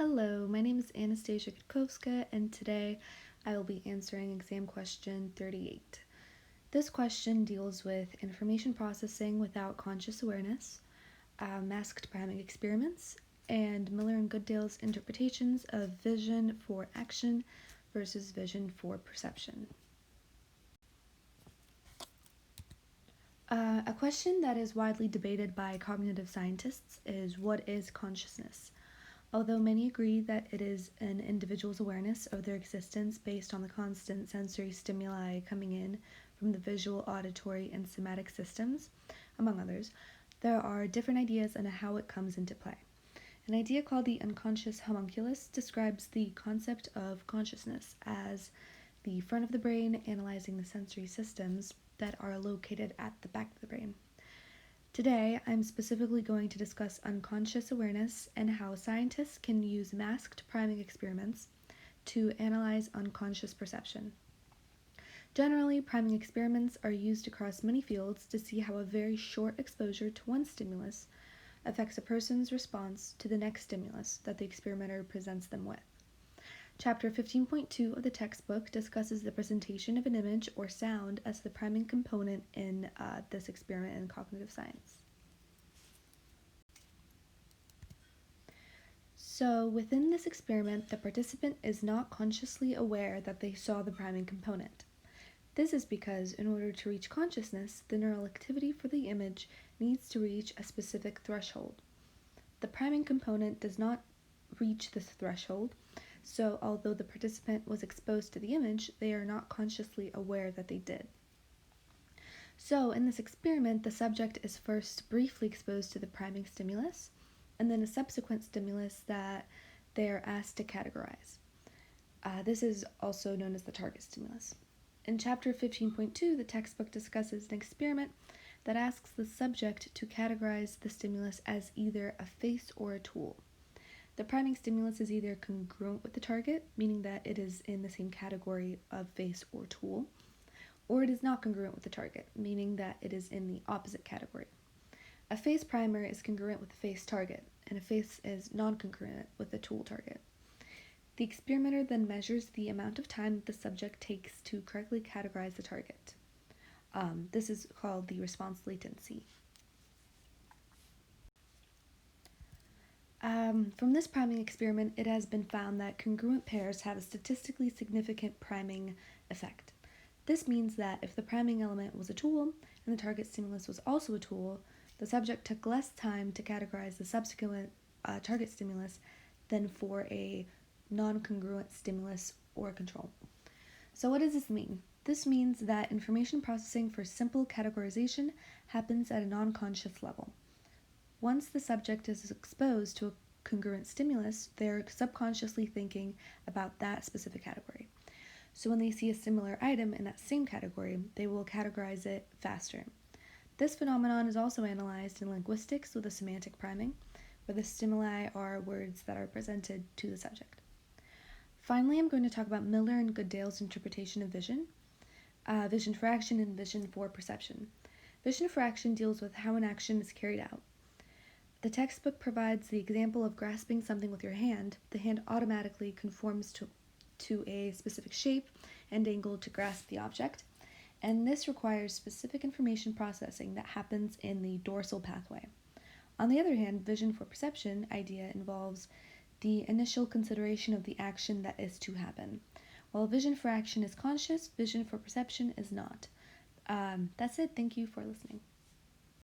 Hello, my name is Anastasia Kotkovskaya, and today I will be answering exam question 38. This question deals with information processing without conscious awareness, masked priming experiments, and Miller and Goodale's interpretations of vision for action versus vision for perception. A question that is widely debated by cognitive scientists is, what is consciousness? Although many agree that it is an individual's awareness of their existence based on the constant sensory stimuli coming in from the visual, auditory, and somatic systems, among others, there are different ideas on how it comes into play. An idea called the unconscious homunculus describes the concept of consciousness as the front of the brain analyzing the sensory systems that are located at the back of the brain. Today, I'm specifically going to discuss unconscious awareness and how scientists can use masked priming experiments to analyze unconscious perception. Generally, priming experiments are used across many fields to see how a very short exposure to one stimulus affects a person's response to the next stimulus that the experimenter presents them with. Chapter 15.2 of the textbook discusses the presentation of an image or sound as the priming component in this experiment in cognitive science. So, within this experiment, the participant is not consciously aware that they saw the priming component. This is because, in order to reach consciousness, the neural activity for the image needs to reach a specific threshold. The priming component does not reach this threshold, so although the participant was exposed to the image, they are not consciously aware that they did. So, in this experiment, the subject is first briefly exposed to the priming stimulus, and then a subsequent stimulus that they are asked to categorize. This is also known as the target stimulus. In chapter 15.2, the textbook discusses an experiment that asks the subject to categorize the stimulus as either a face or a tool. The priming stimulus is either congruent with the target, meaning that it is in the same category of face or tool, or it is not congruent with the target, meaning that it is in the opposite category. A face primer is congruent with the face target, and a face is non-congruent with the tool target. The experimenter then measures the amount of time that the subject takes to correctly categorize the target. This is called the response latency. From this priming experiment, it has been found that congruent pairs have a statistically significant priming effect. This means that if the priming element was a tool and the target stimulus was also a tool, the subject took less time to categorize the subsequent target stimulus than for a non-congruent stimulus or control. So what does this mean? This means that information processing for simple categorization happens at a non-conscious level. Once the subject is exposed to a congruent stimulus, they're subconsciously thinking about that specific category. So when they see a similar item in that same category, they will categorize it faster. This phenomenon is also analyzed in linguistics with a semantic priming, where the stimuli are words that are presented to the subject. Finally, I'm going to talk about Miller and Goodale's interpretation of vision, vision for action and vision for perception. Vision for action deals with how an action is carried out. The textbook provides the example of grasping something with your hand. The hand automatically conforms to a specific shape and angle to grasp the object, and this requires specific information processing that happens in the dorsal pathway. On the other hand, vision for perception idea involves the initial consideration of the action that is to happen. While vision for action is conscious, vision for perception is not. That's it. Thank you for listening.